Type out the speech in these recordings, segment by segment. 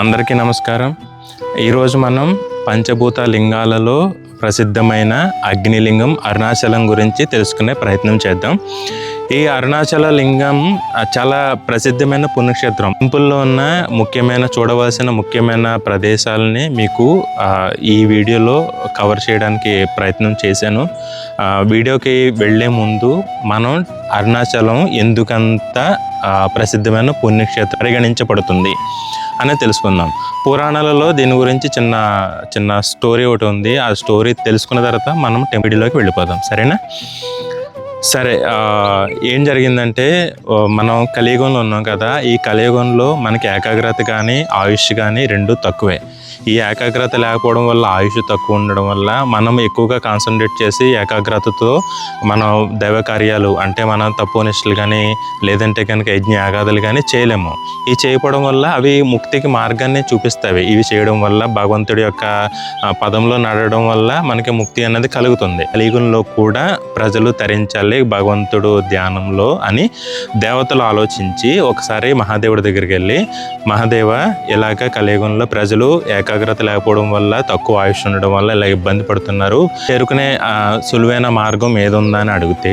అందరికీ నమస్కారం. ఈరోజు మనం పంచభూత లింగాలలో ప్రసిద్ధమైన అగ్నిలింగం అరుణాచలం గురించి తెలుసుకునే ప్రయత్నం చేద్దాం. ఈ అరుణాచల లింగం చాలా ప్రసిద్ధమైన పుణ్యక్షేత్రం. టెంపుల్లో ఉన్న చూడవలసిన ముఖ్యమైన ప్రదేశాలని మీకు ఈ వీడియోలో కవర్ చేయడానికి ప్రయత్నం చేశాను. వీడియోకి వెళ్ళే ముందు మనం అరుణాచలం ఎందుకంత ప్రసిద్ధమైన పుణ్యక్షేత్రం పరిగణించబడుతుంది అనేది తెలుసుకుందాం. పురాణాలలో దీని గురించి చిన్న స్టోరీ ఒకటి ఉంది. ఆ స్టోరీ తెలుసుకున్న తర్వాత మనం టెంపుల్లోకి వెళ్ళిపోదాం. సరేనా? సరే, ఏం జరిగిందంటే మనం కలియుగంలో ఉన్నాం కదా. ఈ కలియుగంలో మనకి ఏకాగ్రత కానీ ఆయుష్ కానీ రెండు తక్కువే. ఈ ఏకాగ్రత లేకపోవడం వల్ల ఆయుష్ తక్కువ ఉండడం వల్ల మనం ఎక్కువగా కాన్సన్ట్రేట్ చేసి ఏకాగ్రతతో మనం దైవ కార్యాలు అంటే మనం తపోనిష్టలు కానీ లేదంటే కనుక యజ్ఞ యాగాదులు కానీ చేయలేము. ఈ చేయకపోవడం వల్ల అవి ముక్తికి మార్గాన్ని చూపిస్తాయి. ఇవి చేయడం వల్ల భగవంతుడి యొక్క పదంలో నడవడం వల్ల మనకి ముక్తి అనేది కలుగుతుంది. కలియుగంలో కూడా ప్రజలు తరించాలి భగవంతుడు ధ్యానంలో అని దేవతలు ఆలోచించి ఒకసారి మహాదేవుడి దగ్గరికి వెళ్ళి, మహాదేవ, ఇలాగ కలియుగంలో ప్రజలు ఏకాగ్రత లేకపోవడం వల్ల తక్కువ ఆయుష్ ఉండడం వల్ల ఇలా ఇబ్బంది పడుతున్నారు, చేరుకునే సులువైన మార్గం ఏదుందా అని అడిగితే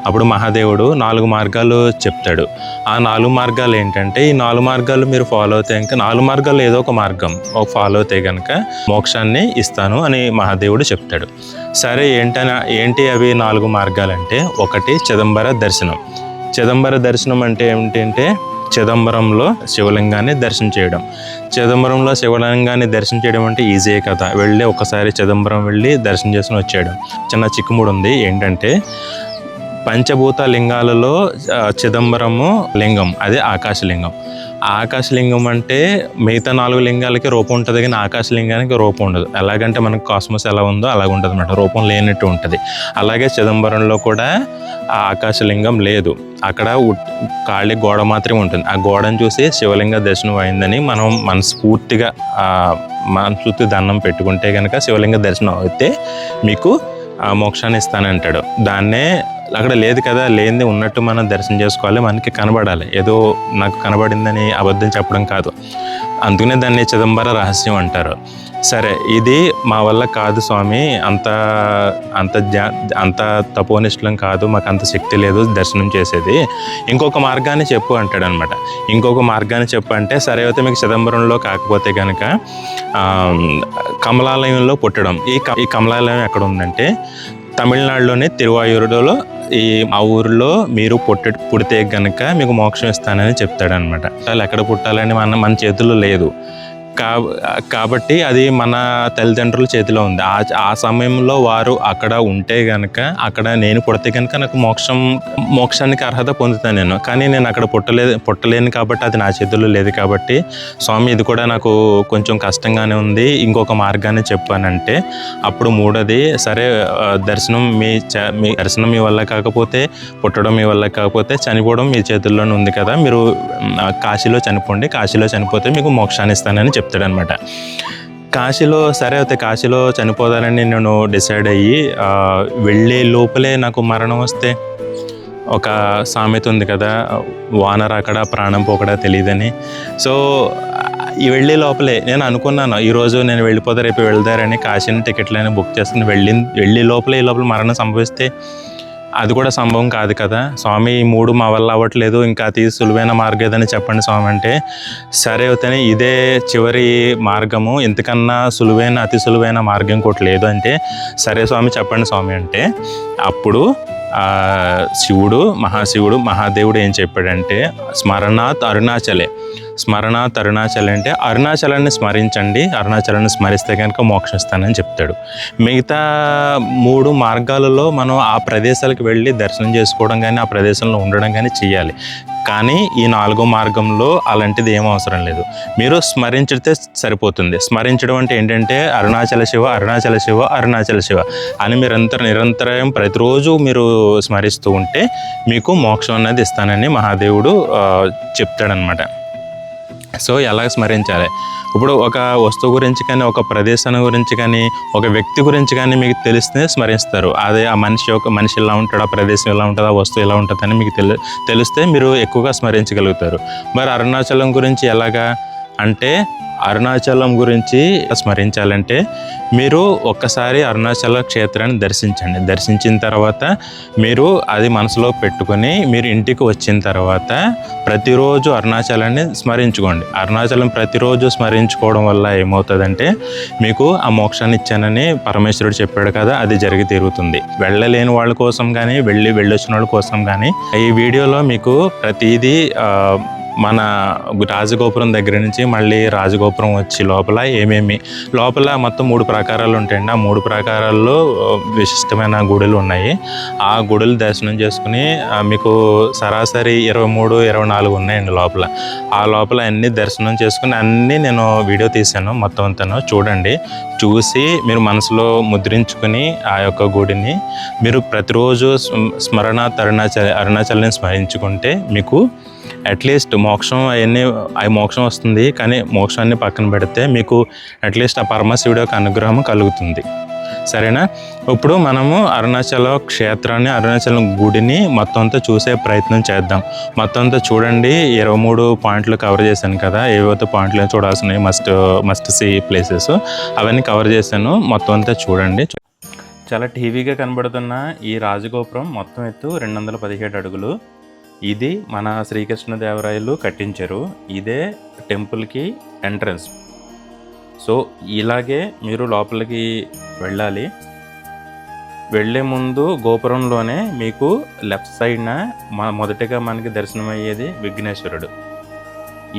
అప్పుడు మహాదేవుడు 4 మార్గాలు చెప్తాడు. ఆ 4 మార్గాలు ఏంటంటే, ఈ 4 మార్గాలు మీరు ఫాలో అవుతే కనుక 4 మార్గాలు ఏదో ఒక మార్గం ఫాలో అవుతే కనుక మోక్షాన్ని ఇస్తాను అని మహాదేవుడు చెప్తాడు. సరే, ఏంటి అవి 4 మార్గాలంటే, ఒకటి చిదంబర దర్శనం. చిదంబర దర్శనం అంటే ఏమిటంటే చిదంబరంలో శివలింగాన్ని దర్శనం చేయడం. చిదంబరంలో శివలింగాన్ని దర్శనం చేయడం అంటే ఈజీయే కదా. వెళ్ళి ఒకసారి చిదంబరం వెళ్ళి దర్శనం చేసుకుని వచ్చేయడం. చిన్న చిక్కుముడు ఉంది. ఏంటంటే పంచభూత లింగాలలో చిదంబరము లింగం అదే ఆకాశలింగం. ఆకాశలింగం అంటే మిగతా 4 లింగాలకి రూపం ఉంటుంది కానీ ఆకాశలింగానికి రూపం ఉండదు. ఎలాగంటే మనకు కాస్మోస్ ఎలా ఉందో అలాగ ఉంటుంది అన్నమాట, రూపం లేనట్టు ఉంటుంది. అలాగే చిదంబరంలో కూడా ఆ ఆకాశలింగం లేదు. అక్కడ ఖాళీ గోడ మాత్రమే ఉంటుంది. ఆ గోడను చూసి శివలింగ దర్శనం అయిందని మనం మనస్ఫూర్తిగా దండం పెట్టుకుంటే కనుక శివలింగ దర్శనం అయితే మీకు మోక్షాన్ని ఇస్తానంటాడు. దాన్నే అక్కడ లేదు కదా, లేనిది ఉన్నట్టు మనం దర్శనం చేసుకోవాలి. మనకి కనబడాలి. ఏదో నాకు కనబడిందని అబద్ధం చెప్పడం కాదు. అందుకనే దాన్ని చిదంబర రహస్యం అంటారు. సరే, ఇది మా వల్ల కాదు స్వామి, అంత తపోనిష్టలం కాదు, మాకు అంత శక్తి లేదు దర్శనం చేసేది, ఇంకొక మార్గాన్ని చెప్పు అంటాడు అనమాట. ఇంకొక మార్గాన్ని చెప్పు అంటే, సరే అయితే మీకు చిదంబరంలో కాకపోతే కనుక కమలాలయంలో పుట్టడం. ఈ కమలాలయం ఎక్కడ ఉందంటే తమిళనాడులోని తిరువాయూరులో ఆ ఊరిలో మీరు పుడితే కనుక మీకు మోక్షం ఇస్తానని చెప్తాడనమాట. వాళ్ళు ఎక్కడ పుట్టాలని మన చేతుల్లో లేదు కాబట్టి అది మన తల్లిదండ్రుల చేతిలో ఉంది. ఆ సమయంలో వారు అక్కడ ఉంటే కనుక, అక్కడ నేను పుడితే కనుక నాకు మోక్షానికి అర్హత పొందుతాను నేను. కానీ నేను అక్కడ పుట్టలేను కాబట్టి అది నా చేతుల్లో లేదు కాబట్టి స్వామి ఇది కూడా నాకు కొంచెం కష్టంగానే ఉంది, ఇంకొక మార్గాన్ని చెప్పానంటే అప్పుడు మూడోది, సరే దర్శనం మీ దర్శనం మీ వల్ల కాకపోతే, పుట్టడం మీ వల్ల కాకపోతే చనిపోవడం మీ చేతుల్లోనే ఉంది కదా, మీరు కాశీలో చనిపోండి, కాశీలో చనిపోతే మీకు మోక్షాన్ని ఇస్తానని చెప్తాడనమాట. కాశీలో సరే అయితే కాశీలో చనిపోదానని నేను డిసైడ్ అయ్యి వెళ్ళే లోపలే నాకు మరణం వస్తే, ఒక సామెత ఉంది కదా, వానర్ అక్కడ ప్రాణం పోకడా తెలియదని. సో ఈ వెళ్ళే లోపలే నేను అనుకున్నాను, ఈరోజు నేను వెళ్ళిపోతా రేపు వెళ్తారని కాశీని టికెట్లైనా బుక్ చేసుకుని వెళ్ళే లోపల మరణం సంభవిస్తే అది కూడా సంభవం కాదు కదా స్వామి, ఈ 3 మా వల్ల అవ్వట్లేదు, ఇంకా అతి సులువైన మార్గం ఏదని చెప్పండి స్వామి అంటే, సరే అవుతానే ఇదే చివరి మార్గము, ఇంతకన్నా అతి సులువైన మార్గం ఇంకోటి లేదు అంటే, సరే స్వామి చెప్పండి స్వామి అంటే అప్పుడు మహాశివుడు మహాదేవుడు ఏం చెప్పాడంటే, స్మరణాత్ అరుణాచలే అంటే అరుణాచలాన్ని స్మరించండి, అరుణాచలాన్ని స్మరిస్తే కనుక మోక్షం ఇస్తానని చెప్తాడు. మిగతా 3 మార్గాలలో మనం ఆ ప్రదేశాలకు వెళ్ళి దర్శనం చేసుకోవడం కానీ ఆ ప్రదేశంలో ఉండడం కానీ చేయాలి. కానీ ఈ 4వ మార్గంలో అలాంటిది ఏం అవసరం లేదు. మీరు స్మరించితే సరిపోతుంది. స్మరించడం అంటే ఏంటంటే అరుణాచల శివ అరుణాచల శివ అరుణాచల శివ అని మీరు నిరంతరం ప్రతిరోజు మీరు స్మరిస్తూ ఉంటే మీకు మోక్షం అనేది ఇస్తానని మహాదేవుడు చెప్తాడనమాట. సో ఎలా స్మరించాలి? ఇప్పుడు ఒక వస్తువు గురించి కానీ, ఒక ప్రదేశం గురించి కానీ, ఒక వ్యక్తి గురించి కానీ మీకు తెలిస్తే స్మరిస్తారు. అదే ఆ మనిషి ఎలా ఉంటాడు, ఆ ప్రదేశం ఎలా ఉంటుంది, ఆ వస్తువు ఎలా ఉంటుందని మీకు తెలిస్తే మీరు ఎక్కువగా స్మరించగలుగుతారు. మరి అరుణాచలం గురించి ఎలాగా అంటే అరుణాచలం గురించి స్మరించాలంటే మీరు ఒక్కసారి అరుణాచల క్షేత్రాన్ని దర్శించండి. దర్శించిన తర్వాత మీరు అది మనసులో పెట్టుకొని మీరు ఇంటికి వచ్చిన తర్వాత ప్రతిరోజు అరుణాచలాన్ని స్మరించుకోండి. అరుణాచలం ప్రతిరోజు స్మరించుకోవడం వల్ల ఏమవుతుందంటే మీకు ఆ మోక్షాన్ని ఇచ్చానని పరమేశ్వరుడు చెప్పాడు కదా, అది జరిగి తీరుతుంది. వెళ్ళలేని వాళ్ళ కోసం కానీ వెళ్ళొచ్చిన వాళ్ళ కోసం కానీ ఈ వీడియోలో మీకు ప్రతిదీ మన రాజగోపురం దగ్గర నుంచి మళ్ళీ రాజగోపురం వచ్చి లోపల మొత్తం 3 ప్రాకారాలు ఉంటాయండి. ఆ 3 ప్రాకారాల్లో విశిష్టమైన గుడులు ఉన్నాయి. ఆ గుడులు దర్శనం చేసుకుని మీకు సరాసరి 23-24 ఉన్నాయండి ఆ లోపల అన్ని దర్శనం చేసుకుని అన్నీ నేను వీడియో తీశాను. మొత్తం అంతా చూడండి. చూసి మీరు మనసులో ముద్రించుకుని ఆ యొక్క గుడిని మీరు ప్రతిరోజు అరుణాచల్ని స్మరించుకుంటే మీకు అట్లీస్ట్ మోక్షం మోక్షం వస్తుంది. కానీ మోక్షాన్ని పక్కన పెడితే మీకు అట్లీస్ట్ ఆ పరమశివుడి యొక్క అనుగ్రహం కలుగుతుంది. సరేనా? ఇప్పుడు మనము అరుణాచలం గుడిని మొత్తం అంతా చూసే ప్రయత్నం చేద్దాం. మొత్తం అంతా చూడండి. 23 పాయింట్లు కవర్ చేశాను కదా, ఏవైతే పాయింట్లు చూడాల్సినవి మస్ట్ సీ ప్లేసెస్ అవన్నీ కవర్ చేశాను. మొత్తం అంతా చూడండి. చాలా టీవీగా కనబడుతున్న ఈ రాజగోపురం మొత్తం ఎత్తు 217 అడుగులు. ఇది మన శ్రీకృష్ణదేవరాయలు కట్టించారు. ఇదే టెంపుల్కి ఎంట్రన్స్. సో ఇలాగే మీరు లోపలికి వెళ్ళాలి. వెళ్ళే ముందు గోపురంలోనే మీకు లెఫ్ట్ సైడ్న మొదటిగా మనకి దర్శనమయ్యేది విఘ్నేశ్వరుడు.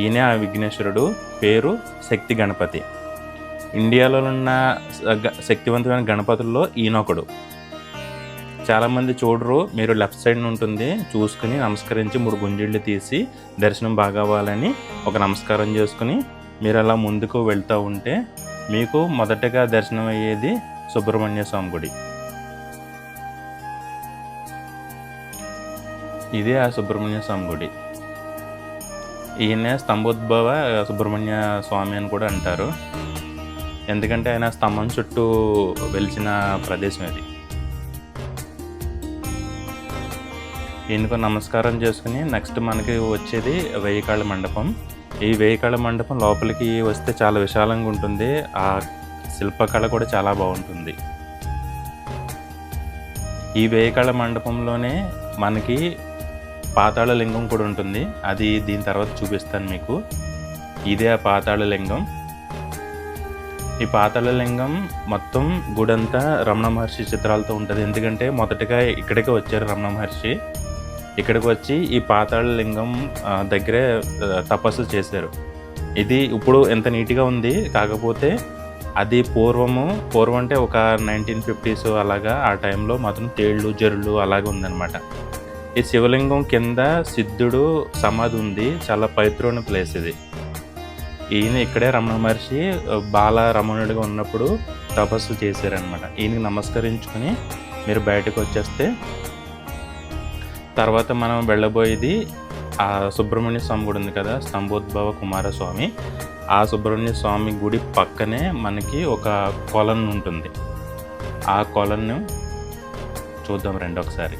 ఈయనే ఆ విఘ్నేశ్వరుడు. పేరు శక్తి గణపతి. ఇండియాలో ఉన్న శక్తివంతమైన గణపతుల్లో ఈయనొకడు. చాలామంది చూడరు. మీరు లెఫ్ట్ సైడ్ ఉంటుంది చూసుకుని నమస్కరించి 3 గుంజిళ్ళు తీసి దర్శనం బాగా అవ్వాలని ఒక నమస్కారం చేసుకుని మీరు అలా ముందుకు వెళ్తూ ఉంటే మీకు మొదటగా దర్శనం అయ్యేది సుబ్రహ్మణ్య స్వామి గుడి. ఇదే ఆ సుబ్రహ్మణ్య స్వామి గుడి. ఈయన స్తంభోద్భవ సుబ్రహ్మణ్య స్వామి అని కూడా అంటారు. ఎందుకంటే ఆయన స్తంభం చుట్టూ వెలిసిన ప్రదేశం ఇది. ఈయనకు నమస్కారం చేసుకుని నెక్స్ట్ మనకి వచ్చేది 1000 కాళ్ళ మండపం. ఈ 1000 కాళ్ళ మండపం లోపలికి వస్తే చాలా విశాలంగా ఉంటుంది. ఆ శిల్పకళ కూడా చాలా బాగుంటుంది. ఈ 1000 కాళ్ళ మండపంలోనే మనకి పాతాళ లింగం కూడా ఉంటుంది. అది దీని తర్వాత చూపిస్తాను మీకు. ఇదే ఆ పాతాళ లింగం. ఈ పాతాళ లింగం మొత్తం గుడంతా రమణ మహర్షి చిత్రాలతో ఉంటుంది. ఎందుకంటే మొదటగా ఇక్కడికే వచ్చారు రమణ మహర్షి. ఇక్కడికి వచ్చి ఈ పాతాళ లింగం దగ్గరే తపస్సు చేశారు. ఇది ఇప్పుడు ఎంత నీట్గా ఉంది. కాకపోతే అది పూర్వం అంటే ఒక 1950s అలాగా ఆ టైంలో మాత్రం తేళ్ళు జరులు అలాగే ఉందన్నమాట. ఈ శివలింగం కింద సిద్ధుడు సమాధి ఉంది. చాలా పవిత్రమైన ప్లేస్ ఇది. ఈయన ఇక్కడే రమణ మహర్షి బాలరమణుడిగా ఉన్నప్పుడు తపస్సు చేశారనమాట. ఈయనకి నమస్కరించుకుని మీరు బయటకు వచ్చేస్తే తర్వాత మనం వెళ్ళబోయేది ఆ సుబ్రహ్మణ్య స్వామి గుడి ఉంది కదా, స్తంభోద్భవ కుమారస్వామి. ఆ సుబ్రహ్మణ్య స్వామి గుడి పక్కనే మనకి ఒక కొలను ఉంటుంది. ఆ కొలను చూద్దాం రండి ఒకసారి.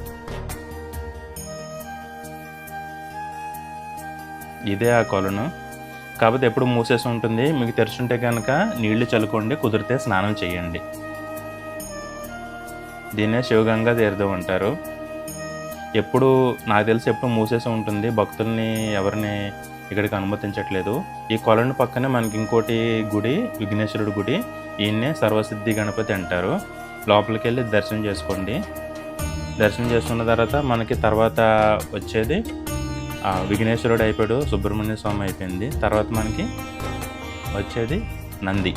ఇదే ఆ కొలను. కాకపోతే ఎప్పుడు మూసేసి ఉంటుంది. మీకు తెరుచుంటే కనుక నీళ్లు చల్లుకోండి, కుదిరితే స్నానం చేయండి. దీన్నే శివగంగా తీర్థం అంటారు. ఎప్పుడు నాకు తెలిసి ఎప్పుడు మూసేసి ఉంటుంది. భక్తుల్ని ఎవరిని ఇక్కడికి అనుమతించట్లేదు. ఈ కొలను పక్కనే మనకి ఇంకోటి గుడి, విఘ్నేశ్వరుడు గుడి. ఈయన్నే సర్వసిద్ధి గణపతి అంటారు. లోపలికి వెళ్ళి దర్శనం చేసుకోండి. దర్శనం చేసుకున్న తర్వాత మనకి తర్వాత వచ్చేది విఘ్నేశ్వరుడు అయిపోయాడు, సుబ్రహ్మణ్య స్వామి అయిపోయింది. తర్వాత మనకి వచ్చేది నంది.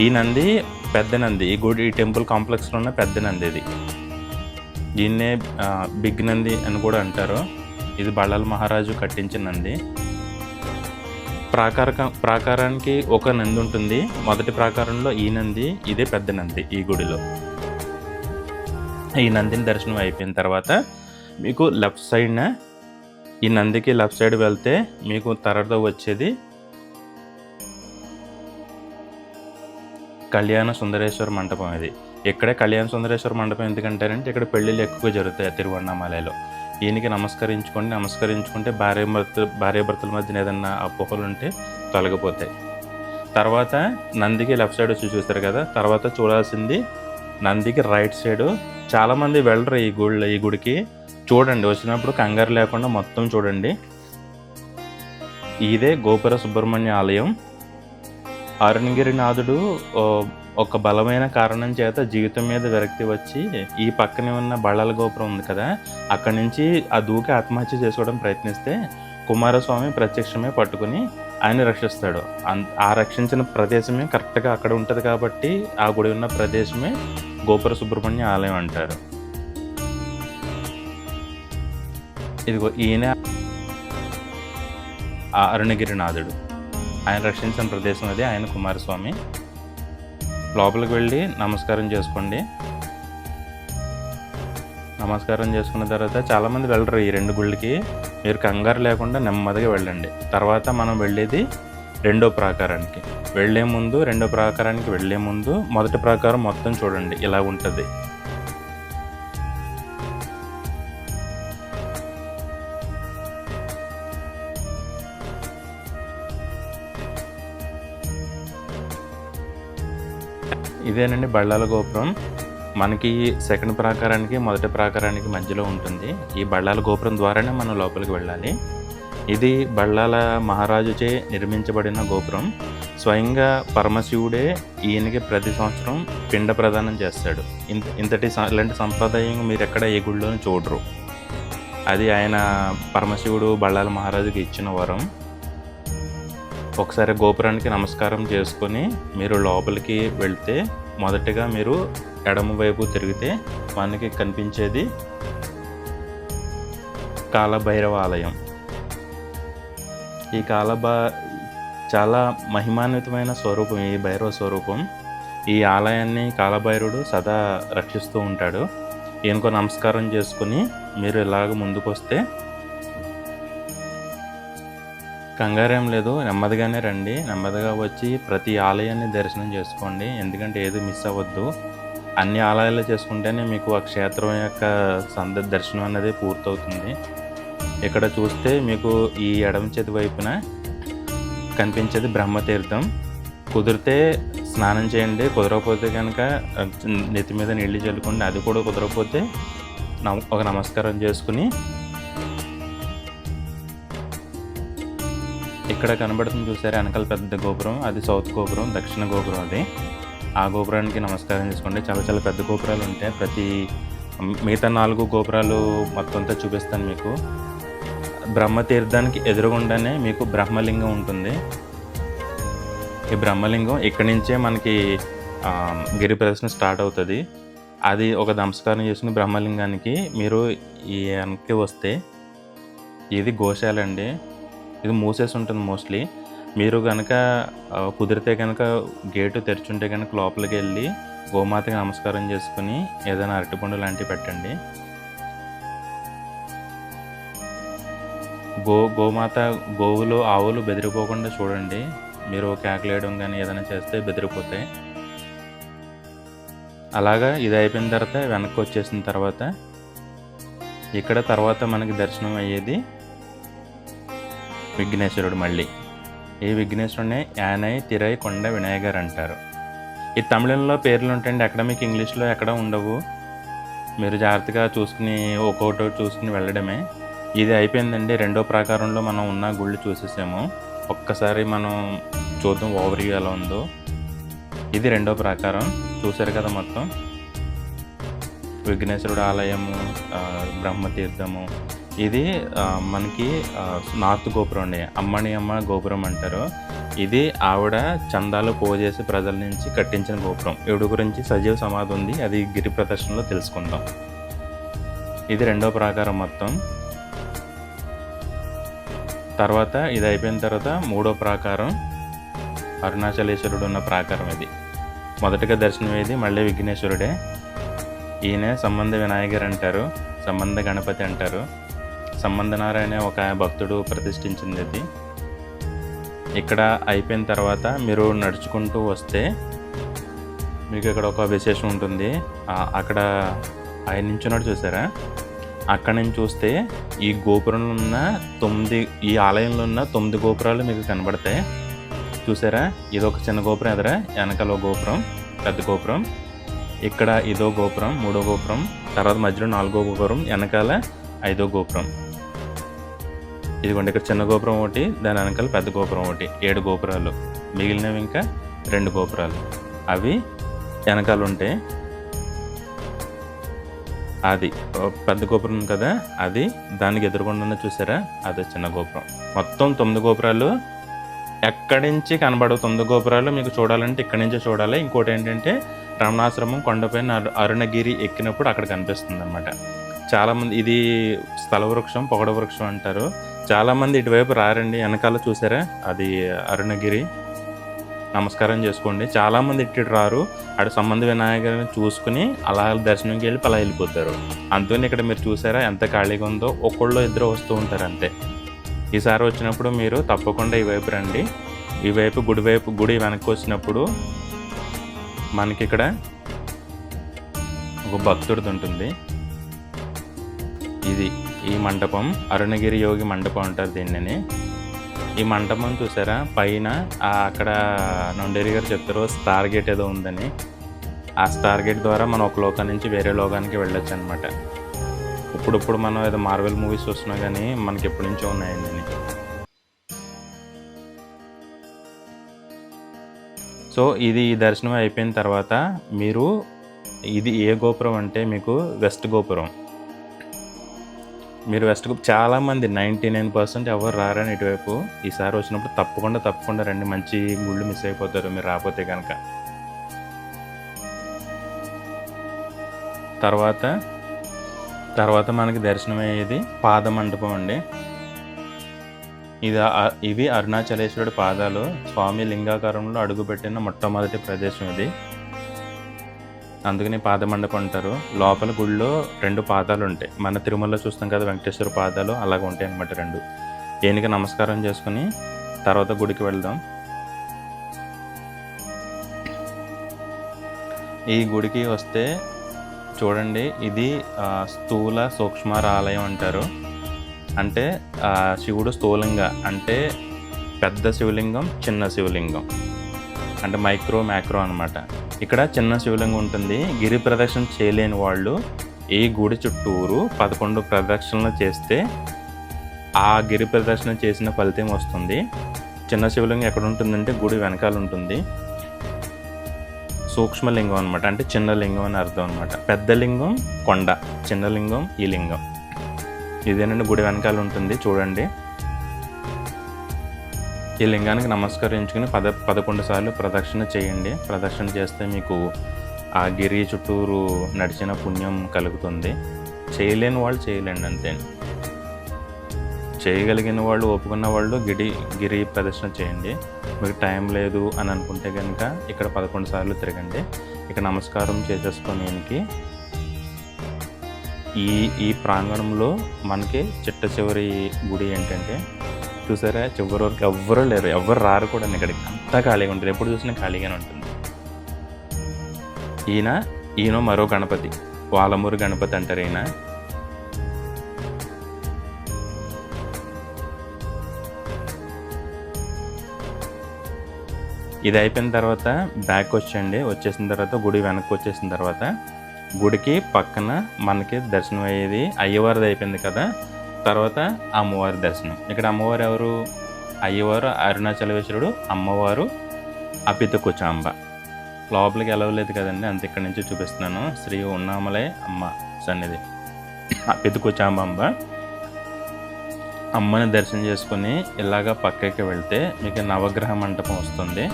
ఈ నంది పెద్ద నంది. ఈ టెంపుల్ కాంప్లెక్స్లో ఉన్న పెద్ద నంది ఇది. దీన్నే బిగ్ నంది అని కూడా అంటారు. ఇది బళ్ళాల మహారాజు కట్టించిన నంది. ప్రాకారానికి ఒక నంది ఉంటుంది. మొదటి ప్రాకారంలో ఈ నంది, ఇదే పెద్ద నంది ఈ గుడిలో. ఈ నందిని దర్శనం అయిపోయిన తర్వాత మీకు లెఫ్ట్ సైడ్న ఈ నందికి లెఫ్ట్ సైడ్ వెళ్తే మీకు తర్వాత వచ్చేది కళ్యాణ సుందరేశ్వర మండపం. ఇది ఇక్కడే కళ్యాణ సుందరేశ్వర మండపం ఎందుకంటారంటే ఇక్కడ పెళ్ళిళ్ళు ఎక్కువగా జరుగుతాయి తిరువన్నామలలో. ఈయనకి నమస్కరించుకుంటే భార్యాభర్తల మధ్యన ఏదన్నా అపోహలు ఉంటే తొలగిపోతాయి. తర్వాత నందికి లెఫ్ట్ సైడ్ వచ్చి చూస్తారు కదా, తర్వాత చూడాల్సింది నందికి రైట్ సైడు. చాలామంది వెళ్ళరు ఈ గుడికి. చూడండి, వచ్చినప్పుడు కంగారు లేకుండా మొత్తం చూడండి. ఇదే గోపుర సుబ్రహ్మణ్య ఆలయం. అరుణగిరినాథుడు ఒక బలమైన కారణం చేత జీవితం మీద విరక్తి వచ్చి ఈ పక్కనే ఉన్న బళ్ళాల గోపురం ఉంది కదా, అక్కడి నుంచి ఆ దూకి ఆత్మహత్య చేసుకోవడం ప్రయత్నిస్తే కుమారస్వామి ప్రత్యక్షమే పట్టుకుని ఆయన రక్షిస్తాడు. ఆ రక్షించిన ప్రదేశమే కరెక్ట్గా అక్కడ ఉంటుంది కాబట్టి ఆ గుడి ఉన్న ప్రదేశమే గోపుర సుబ్రహ్మణ్య ఆలయం అంటారు. ఇదిగో ఈయన అరుణగిరినాథుడు, ఆయన రక్షించిన ప్రదేశం అది, ఆయన కుమారస్వామి. లోపలికి వెళ్ళి నమస్కారం చేసుకోండి. నమస్కారం చేసుకున్న తర్వాత చాలామంది వెళ్ళరు ఈ 2 గుళ్ళకి. మీరు కంగారు లేకుండా నెమ్మదిగా వెళ్ళండి. తర్వాత మనం వెళ్ళేది రెండో ప్రాకారానికి వెళ్ళే ముందు మొదటి ప్రాకారం మొత్తం చూడండి, ఇలా ఉంటుంది. ఇదేనండి బళ్ళాల గోపురం. మనకి సెకండ్ ప్రాకారానికి మొదటి ప్రాకారానికి మధ్యలో ఉంటుంది. ఈ బళ్ళాల గోపురం ద్వారానే మనం లోపలికి వెళ్ళాలి. ఇది బళ్ళాల మహారాజుచే నిర్మించబడిన గోపురం. స్వయంగా పరమశివుడే ఈయనకి ప్రతి సంవత్సరం పిండ ప్రదానం చేస్తాడు. ఇలాంటి సంప్రదాయం మీరు ఎక్కడ ఏ గుడిలోనూ చూడరు. అది ఆయన పరమశివుడు బళ్ళాల మహారాజుకి ఇచ్చిన వరం. ఒకసారి గోపురానికి నమస్కారం చేసుకొని మీరు లోపలికి వెళ్తే మొదటగా మీరు ఎడమ వైపు తిరిగితే మనకి కనిపించేది కాలభైరవ ఆలయం. ఈ చాలా మహిమాన్వితమైన స్వరూపం ఈ భైరవ స్వరూపం. ఈ ఆలయాన్ని కాలభైరవుడు సదా రక్షిస్తూ ఉంటాడు. ఈయనకు నమస్కారం చేసుకుని మీరు ఇలాగ ముందుకు వస్తే, కంగారేం లేదు, నెమ్మదిగానే రండి. నెమ్మదిగా వచ్చి ప్రతి ఆలయాన్ని దర్శనం చేసుకోండి. ఎందుకంటే ఏది మిస్ అవ్వద్దు. అన్ని ఆలయాలు చేసుకుంటేనే మీకు ఆ క్షేత్రం యొక్క దర్శనం అనేది పూర్తవుతుంది. ఇక్కడ చూస్తే మీకు ఈ ఎడమ చేతి వైపున కనిపించేది బ్రహ్మతీర్థం. కుదిరితే స్నానం చేయండి, కుదరకపోతే కనుక నెత్తి మీద నీళ్ళు చల్లుకోండి. అది కూడా కుదరకపోతే ఒక నమస్కారం చేసుకుని ఇక్కడ కనబడుతుంది చూసారా వెనకాల పెద్ద గోపురం, అది సౌత్ గోపురం, దక్షిణ గోపురం. అది ఆ గోపురానికి నమస్కారం చేసుకోండి. చాలా చాలా పెద్ద గోపురాలు ఉంటాయి. మిగతా 4 గోపురాలు మొత్తం అంతా చూపిస్తాను మీకు. బ్రహ్మతీర్థానికి ఎదురుగుండానే మీకు బ్రహ్మలింగం ఉంటుంది. ఈ బ్రహ్మలింగం ఇక్కడి నుంచే మనకి గిరి ప్రదర్శన స్టార్ట్ అవుతుంది. అది ఒక నమస్కారం చేసుకుని బ్రహ్మలింగానికి మీరు ఈ వెనక్కి వస్తే ఇది గోశాల అండి. ఇది మూసేసి ఉంటుంది మోస్ట్లీ. మీరు కనుక కుదిరితే కనుక గేటు తెరిచుంటే కనుక లోపలికి వెళ్ళి గోమాతకి నమస్కారం చేసుకుని ఏదైనా అరటిపండు లాంటివి పెట్టండి. గోమాత గోవులు ఆవులు బెదిరిపోకుండా చూడండి. మీరు కేకలేయడం కానీ ఏదైనా చేస్తే బెదిరిపోతాయి. అలాగా ఇది అయిపోయిన తర్వాత వెనక్కి వచ్చేసిన తర్వాత ఇక్కడ తర్వాత మనకి దర్శనం అయ్యేది విఘ్నేశ్వరుడు. మళ్ళీ ఈ విఘ్నేశ్వరుడిని యానై తిరై కొండ వినాయగర్ అంటారు. ఈ తమిళంలో పేర్లు ఉంటాయండి, అకాడమిక్ ఇంగ్లీష్లో ఎక్కడ ఉండవు. మీరు జాగ్రత్తగా చూసుకుని ఒక్కొక్కటి చూసుకుని వెళ్ళడమే. ఇది అయిపోయిందండి. రెండో ప్రాకారంలో మనం ఉన్న గుళ్ళు చూసేసాము. ఒక్కసారి మనం చూద్దాం ఓవర్వ్యూ ఎలా ఉందో. ఇది రెండో ప్రాకారం చూసారు కదా. మొత్తం విఘ్నేశ్వరుడు ఆలయము, బ్రహ్మతీర్థము. ఇది మనకి నార్త్ గోపురం అండి, అమ్మని అమ్మ గోపురం అంటారు. ఇది ఆవిడ చందాలు పోజేసి ప్రజల నుంచి కట్టించిన గోపురం. ఈవిడ గురించి సజీవ సమాధి ఉంది, అది గిరి ప్రదర్శనలో తెలుసుకుందాం. ఇది రెండో ప్రాకారం మొత్తం. తర్వాత ఇది అయిపోయిన తర్వాత మూడో ప్రాకారం అరుణాచలేశ్వరుడు ఉన్న ప్రాకారం. ఇది మొదటగా దర్శనమయ్యేది మళ్ళీ విఘ్నేశ్వరుడే. ఈయన సంబంధ వినాయగర్ అంటారు, సంబంధ గణపతి అంటారు. సంబంధనారాయణ ఒక భక్తుడు ప్రతిష్ఠించింది ఇది. ఇక్కడ అయిపోయిన తర్వాత మీరు నడుచుకుంటూ వస్తే మీకు ఇక్కడ ఒక విశేషం ఉంటుంది. అక్కడ ఆయన నించున్నాడు చూసారా, అక్కడ నుంచి చూస్తే ఈ గోపురంలో ఉన్న ఈ ఆలయంలో ఉన్న 9 గోపురాలు మీకు కనబడతాయి. చూసారా, ఇదొక చిన్న గోపురం ఎదుర, వెనకాల ఒక గోపురం, పెద్ద గోపురం, ఇక్కడ ఇదో గోపురం, మూడో గోపురం, తర్వాత మధ్యలో 4వ గోపురం, వెనకాల 5వ గోపురం. ఇదిగోండి ఇక్కడ చిన్న గోపురం ఒకటి, దాని వెనకాల పెద్ద గోపురం ఒకటి, 7 గోపురాలు. మిగిలినవి ఇంకా 2 గోపురాలు, అవి వెనకాల ఉంటాయి. అది పెద్ద గోపురం కదా, అది దానికి ఎదురుగుండా చూసారా, అది చిన్న గోపురం. మొత్తం 9 గోపురాలు. ఎక్కడి నుంచి కనబడవు 9 గోపురాలు మీకు చూడాలంటే ఇక్కడి నుంచే చూడాలి. ఇంకోటి ఏంటంటే రమణాశ్రమం కొండపైన అరుణగిరి ఎక్కినప్పుడు అక్కడ కనిపిస్తుంది అనమాట. చాలామంది ఇది స్థల వృక్షం, పొగడ వృక్షం అంటారు. చాలామంది ఇటువైపు రారండి. వెనకాల చూసారా, అది అరుణగిరి. నమస్కారం చేసుకోండి. చాలామంది ఇటు రారు, అటు సంబంధ వినాయకుడిని చూసుకుని అలా దర్శనంకి వెళ్ళి అలా వెళ్ళిపోతారు. అందుకని ఇక్కడ మీరు చూసారా ఎంత ఖాళీగా ఉందో, ఒకళ్ళు ఇద్దరు వస్తూ ఉంటారు అంతే. ఈసారి వచ్చినప్పుడు మీరు తప్పకుండా ఈ వైపు రండి. ఈ వైపు గుడి వెనక్కి వచ్చినప్పుడు మనకి ఇక్కడ ఒక భక్తుడిది ఉంటుంది. ఇది ఈ మండపం అరుణగిరి యోగి మండపం అంటారు దీనిని. ఈ మండపం చూసారా, పైన అక్కడ నొండేరి గారు చెప్తారు స్టార్ గేట్ ఏదో ఉందని. ఆ స్టార్ గేట్ ద్వారా మనం ఒక లోకం నుంచి వేరే లోకానికి వెళ్ళొచ్చు అనమాట. ఇప్పుడు మనం ఏదో మార్వెల్ మూవీస్ చూస్తున్నా కానీ మనకి ఎప్పటి నుంచో ఉన్నాయండి. సో ఇది ఈ దర్శనం అయిపోయిన తర్వాత మీరు, ఇది ఏ గోపురం అంటే మీకు వెస్ట్ గోపురం. మీరు వెస్ట్ గోపురం చాలామంది 99% ఎవరు రారని ఇటువైపు. ఈసారి వచ్చినప్పుడు తప్పకుండా రండి. మంచి గుళ్ళు మిస్ అయిపోతారు మీరు రాకపోతే కనుక. తర్వాత మనకి దర్శనం అయ్యేది పాద మండపం అండి. ఇవి అరుణాచలేశ్వరుడి పాదాలు. స్వామి లింగాకారంలో అడుగుపెట్టిన మొట్టమొదటి ప్రదేశం ఇది. అందుకని పాద మండపం అంటారు. లోపల గుడిలో 2 పాదాలు ఉంటాయి. మన తిరుమలలో చూస్తాం కదా వెంకటేశ్వర పాదాలు, అలాగ ఉంటాయి అన్నమాట 2. ఏనుక నమస్కారం చేసుకుని తర్వాత గుడికి వెళ్దాం. ఈ గుడికి వస్తే చూడండి, ఇది స్థూల సూక్ష్మార ఆలయం అంటారు. అంటే శివుడు స్థూలంగా అంటే పెద్ద శివలింగం, చిన్న శివలింగం అంటే మైక్రో మ్యాక్రో అనమాట. ఇక్కడ చిన్న శివలింగం ఉంటుంది. గిరి ప్రదక్షిణ చేయలేని వాళ్ళు ఈ గుడి చుట్టూరు 11 ప్రదక్షిణలు చేస్తే ఆ గిరి ప్రదక్షిణ చేసిన ఫలితం వస్తుంది. చిన్న శివలింగం ఎక్కడ ఉంటుందంటే గుడి వెనకాల ఉంటుంది. సూక్ష్మలింగం అనమాట, అంటే చిన్న లింగం అని అర్థం అనమాట. పెద్ద లింగం కొండ, చిన్న లింగం ఈ లింగం. ఇదేనండి గుడి వెనకాల ఉంటుంది చూడండి. ఈ లింగానికి నమస్కరించుకుని 11 సార్లు ప్రదక్షిణ చేయండి. ప్రదక్షిణ చేస్తే మీకు ఆ గిరి చుట్టూరు నడిచిన పుణ్యం కలుగుతుంది. చేయలేని వాళ్ళు చేయలేండి అంతే. చేయగలిగిన వాళ్ళు, ఒప్పుకున్న వాళ్ళు గిరి ప్రదక్షిణ చేయండి. మీకు టైం లేదు అని అనుకుంటే కనుక ఇక్కడ 11 సార్లు తిరగండి. ఇక నమస్కారం చేసేసుకొని ఈ ప్రాంగణంలో మనకి చిట్ట చివరి గుడి ఏంటంటే చూసారా, చివరి వరకు ఎవ్వరూ లేరు, ఎవ్వరు రారు కూడా. ఇక్కడికి అంతా ఖాళీగా ఉంటుంది, ఎప్పుడు చూసినా ఖాళీగానే ఉంటుంది. ఈయన మరో గణపతి, వాలమూరు గణపతి అంటారు ఈయన. ఇది అయిపోయిన తర్వాత బ్యాక్ వచ్చేసిన తర్వాత గుడి వెనక్కి వచ్చేసిన తర్వాత గుడికి పక్కన మనకి దర్శనం అయ్యేది అయ్యవారిది అయిపోయింది కదా. తర్వాత అమ్మవారి దర్శనం. ఇక్కడ అమ్మవారు ఎవరు? అయ్యవారు అరుణాచలేశ్వరుడు, అమ్మవారు అపితకుచాంబ. లోపలికి వెళ్ళలేదు కదండి, అంత ఇక్కడి నుంచి చూపిస్తున్నాను. శ్రీ ఉన్నామలై అమ్మ సన్నిధి అపితకుచాంబ అమ్మ. అమ్మని దర్శనం చేసుకుని ఇలాగా పక్కకి వెళ్తే మీకు నవగ్రహ మంటపం వస్తుంది.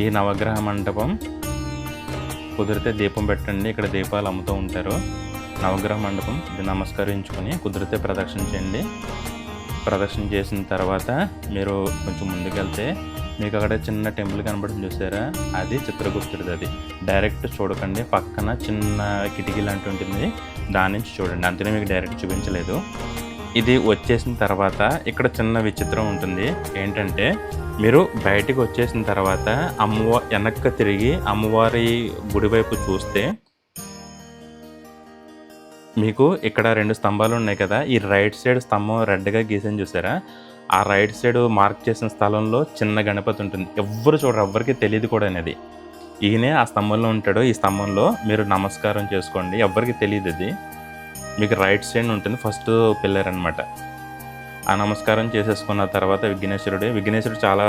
ఈ నవగ్రహ మంటపం కుదిరితే దీపం పెట్టండి, ఇక్కడ దీపాలు అమ్ముతూ ఉంటారు. నవగ్రహ మండపం ఇది నమస్కరించుకొని కుదిరితే ప్రదక్షిణ చేయండి. ప్రదక్షిణ చేసిన తర్వాత మీరు కొంచెం ముందుకెళ్తే మీకు అక్కడ చిన్న టెంపుల్ కనబడుతుంది చూసారా, అది చిత్రగుప్తుడిది. అది డైరెక్ట్ చూడకండి, పక్కన చిన్న కిటికీ లాంటి ఉంటుంది, దాని నుంచి చూడండి. అంతనే మీకు డైరెక్ట్ చూపించలేదు. ఇది వచ్చేసిన తర్వాత ఇక్కడ చిన్న విచిత్రం ఉంటుంది. ఏంటంటే మీరు బయటికి వచ్చేసిన తర్వాత వెనక్కి తిరిగి అమ్మవారి గుడి వైపు చూస్తే మీకు ఇక్కడ 2 స్తంభాలు ఉన్నాయి కదా. ఈ రైట్ సైడ్ స్తంభం రెడ్గా గీసని చూసారా, ఆ రైట్ సైడ్ మార్క్ చేసిన స్థలంలో చిన్న గణపతి ఉంటుంది. ఎవ్వరు చూడరు, ఎవ్వరికి తెలియదు కూడా అనేది. ఈయనే ఆ స్తంభంలో ఉంటాడు. ఈ స్తంభంలో మీరు నమస్కారం చేసుకోండి, ఎవ్వరికి తెలియదు. అది మీకు రైట్ సైడ్ ఉంటుంది, ఫస్ట్ పిల్లర్ అనమాట. ఆ నమస్కారం చేసేసుకున్న తర్వాత విఘ్నేశ్వరుడు చాలా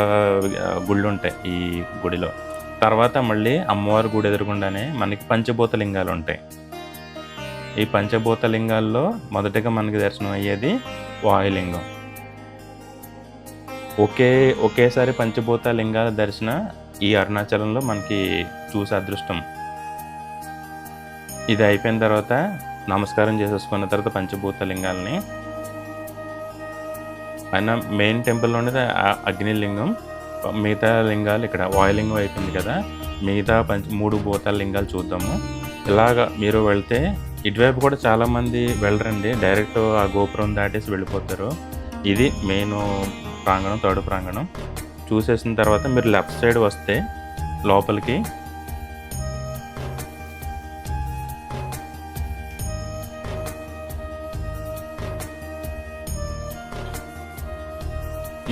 గుళ్ళు ఉంటాయి ఈ గుడిలో. తర్వాత మళ్ళీ అమ్మవారి గుడి ఎదురుగుండానే మనకి పంచభూత లింగాలు ఉంటాయి. ఈ పంచభూత లింగాల్లో మొదటగా మనకి దర్శనం అయ్యేది వాయులింగం. ఒకేసారి పంచభూత లింగాల దర్శన ఈ అరుణాచలంలో మనకి చూసే అదృష్టం. ఇది అయిపోయిన తర్వాత నమస్కారం చేసేసుకున్న తర్వాత పంచభూత లింగాలని ఆయన మెయిన్ టెంపుల్లోనే అగ్నిలింగం, మిగతా లింగాలు ఇక్కడ వాయులింగం అయిపోయింది కదా, మిగతా 3 భూతాల లింగాలు చూద్దాము. ఇలాగా మీరు వెళ్తే ఇటువైపు కూడా చాలామంది వెళ్ళరండి, డైరెక్ట్ ఆ గోపురం దాటేసి వెళ్ళిపోతారు. ఇది మెయిన్ ప్రాంగణం, థర్డ్ ప్రాంగణం. చూసేసిన తర్వాత మీరు లెఫ్ట్ సైడ్ వస్తే లోపలికి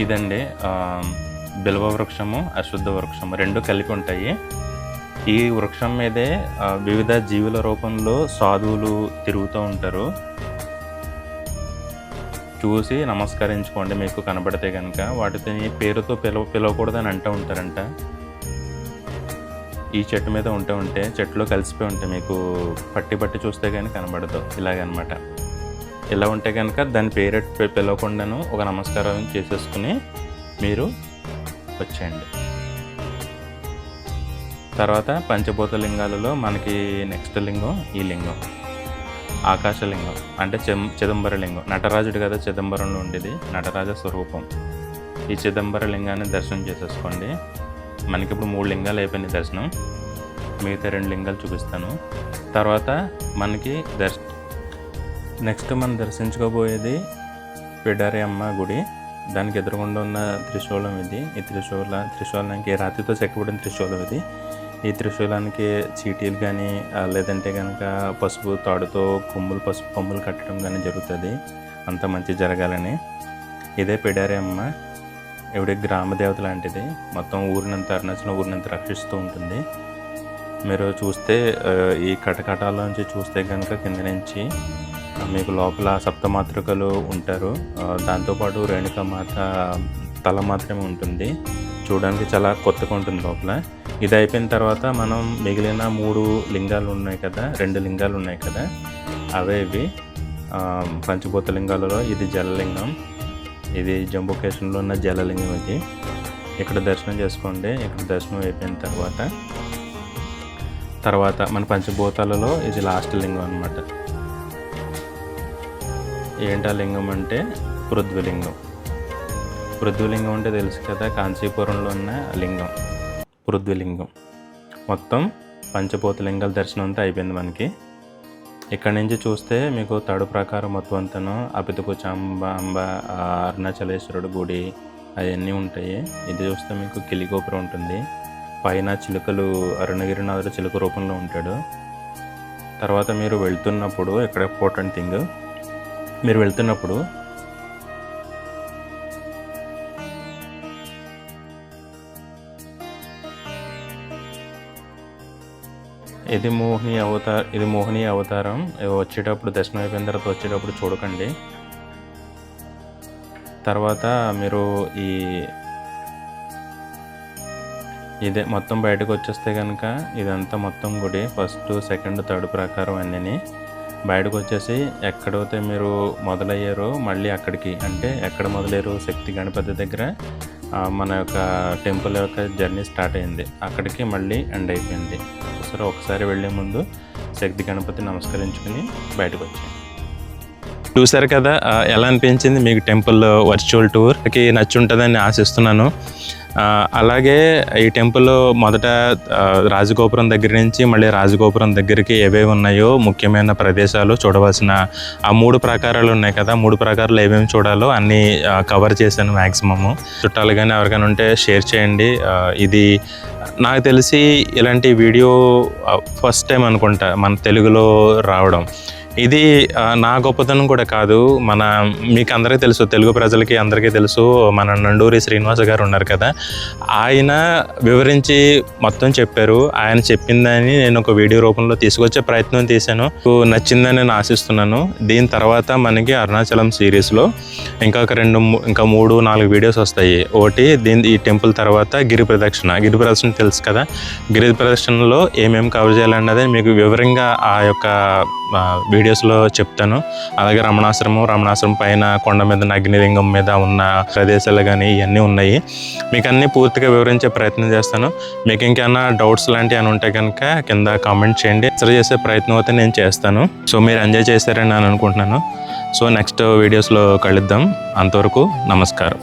ఇదండి బిల్వ వృక్షము, అశ్వత్థ వృక్షము 2 కలిపి ఉంటాయి. ఈ వృక్షం మీదే వివిధ జీవుల రూపంలో సాధువులు తిరుగుతూ ఉంటారు. చూసి నమస్కరించుకోండి మీకు కనబడితే కనుక. వాటిని పేరుతో పిలవకూడదని అంటూ ఉంటారంట. ఈ చెట్టు మీద ఉంటే చెట్టులో కలిసిపోయి ఉంటే మీకు పట్టి చూస్తే కానీ కనబడదు, ఇలాగనమాట. ఇలా ఉంటే కనుక దాని పేరు పిలవకుండాను ఒక నమస్కారం చేసేసుకుని మీరు వచ్చేయండి. తర్వాత పంచభూత లింగాలలో మనకి నెక్స్ట్ లింగం ఈ లింగం ఆకాశలింగం, అంటే చిదంబర లింగం. నటరాజుడు కదా చిదంబరంలో ఉండేది, నటరాజ స్వరూపం. ఈ చిదంబర లింగాన్ని దర్శనం చేసేసుకోండి. మనకి ఇప్పుడు 3 లింగాలు అయిపోయినాయి దర్శనం, మిగతా 2 లింగాలు చూపిస్తాను. తర్వాత మనకి నెక్స్ట్ మనం దర్శించుకోబోయేది పిడారి అమ్మ గుడి. దానికి ఎదురుగుండా ఉన్న త్రిశూలం ఇది. ఈ త్రిశూలానికి రాతితో చెక్కబడిన త్రిశూలం ఇది. ఈ త్రిశూలానికి చీటీలు కానీ లేదంటే కనుక పసుపు తాడుతో పసుపు కొమ్ములు కట్టడం కానీ జరుగుతుంది, అంత మంచి జరగాలని. ఇదే పిడారి అమ్మ, ఇవిడ గ్రామ దేవత లాంటిది. మొత్తం అరుణాచలం ఊరినంత రక్షిస్తూ ఉంటుంది. మీరు చూస్తే ఈ కటకటాల్లోంచి చూస్తే కనుక కింద నుంచి మీకు లోపల సప్తమాతృకలు ఉంటారు. దాంతోపాటు రేణుకామాత తల మాత్రమే ఉంటుంది. చూడడానికి చాలా కొత్తగా ఉంటుంది లోపల. ఇది అయిపోయిన తర్వాత మనం మిగిలిన 3 లింగాలు ఉన్నాయి కదా, 2 లింగాలు ఉన్నాయి కదా, అవే ఇవి పంచభూత లింగాలలో ఇది జలలింగం. ఇది జంబుకేశ్వరంలో ఉన్న జలలింగం. ఇది ఇక్కడ దర్శనం చేసుకోండి. ఇక్కడ దర్శనం అయిపోయిన తర్వాత మన పంచభూతాలలో ఇది లాస్ట్ లింగం అన్నమాట. ఏంటా లింగం అంటే పృథ్వీలింగం. పృథ్వీలింగం అంటే తెలుసు కదా, కాంచీపురంలో ఉన్న లింగం పృథ్వీలింగం. మొత్తం పంచభూత లింగాల దర్శనం అంతా అయిపోయింది మనకి. ఇక్కడ నుంచి చూస్తే మీకు తడు ప్రకారం మొత్తం అంతాను అపితకుచాంబ అంబ, అరుణాచలేశ్వరుడు గుడి అవన్నీ ఉంటాయి. ఇది చూస్తే మీకు కిలిగోపురం ఉంటుంది. పైన చిలుకలు, అరుణగిరినాథుడు చిలుక రూపంలో ఉంటాడు. తర్వాత మీరు వెళ్తున్నప్పుడు ఇక్కడ ఇంపార్టెంట్ థింగ్, మీరు వెళ్తున్నప్పుడు ఇది మోహిని అవతారం. వచ్చేటప్పుడు దర్శనం అయిపోయిన తర్వాత వచ్చేటప్పుడు చూడకండి. తర్వాత మీరు ఇదే మొత్తం బయటకు వచ్చేస్తే కనుక ఇదంతా మొత్తం గుడి ఫస్ట్, సెకండ్, థర్డ్ ప్రకారం అన్నీ బయటకు వచ్చేసి ఎక్కడైతే మీరు మొదలయ్యారో మళ్ళీ అక్కడికి, అంటే ఎక్కడ మొదలయ్యారు శక్తి గణపతి దగ్గర మన యొక్క టెంపుల్ యొక్క జర్నీ స్టార్ట్ అయింది. అక్కడికి మళ్ళీ ఎండ్ అయిపోయింది. సరే ఒకసారి వెళ్ళే ముందు శక్తి గణపతి నమస్కరించుకుని బయటకు వచ్చాను. చూసారు కదా ఎలా అనిపించింది మీకు టెంపుల్ వర్చువల్ టూర్కి నచ్చుంటుందని ఆశిస్తున్నాను. అలాగే ఈ టెంపుల్ మొదట రాజగోపురం దగ్గర నుంచి మళ్ళీ రాజగోపురం దగ్గరికి ఏవేవి ఉన్నాయో ముఖ్యమైన ప్రదేశాలు చూడవలసిన ఆ 3 ప్రాకారాలు ఉన్నాయి కదా, 3 ప్రాకారాలు ఏమేమి చూడాలో అన్నీ కవర్ చేశాను మ్యాక్సిమము. చుట్టాలు కానీ ఎవరికైనా ఉంటే షేర్ చేయండి. ఇది నాకు తెలిసి ఇలాంటి వీడియో ఫస్ట్ టైం అనుకుంటా మన తెలుగులో రావడం. ఇది నా గొప్పతనం కూడా కాదు, మీకు అందరికీ తెలుసు, తెలుగు ప్రజలకి అందరికీ తెలుసు, మన నండూరి శ్రీనివాస గారు ఉన్నారు కదా, ఆయన వివరించి మొత్తం చెప్పారు. ఆయన చెప్పిందని నేను ఒక వీడియో రూపంలో తీసుకొచ్చే ప్రయత్నం చేశాను. నచ్చిందని నేను ఆశిస్తున్నాను. దీని తర్వాత మనకి అరుణాచలం సిరీస్లో ఇంకా 3-4 వీడియోస్ వస్తాయి. ఒకటి ఈ టెంపుల్ తర్వాత గిరి ప్రదక్షిణ తెలుసు కదా, గిరి ప్రదక్షిణలో ఏమేమి కవర్ చేయాలన్నది మీకు వివరంగా ఆ యొక్క వీడియోస్లో చెప్తాను. అలాగే రమణాశ్రమం పైన కొండ మీద అగ్నిలింగం మీద ఉన్న ప్రదేశాలు కానీ ఇవన్నీ ఉన్నాయి. మీకు అన్నీ పూర్తిగా వివరించే ప్రయత్నం చేస్తాను. మీకు ఇంకేమైనా డౌట్స్ లాంటివి అని ఉంటే కనుక కింద కామెంట్ చేయండి. ఆన్సర్ చేసే ప్రయత్నం అయితే నేను చేస్తాను. సో మీరు ఎంజాయ్ చేశారని నేను అనుకుంటున్నాను. సో నెక్స్ట్ వీడియోస్లో కలుద్దాం. అంతవరకు నమస్కారం.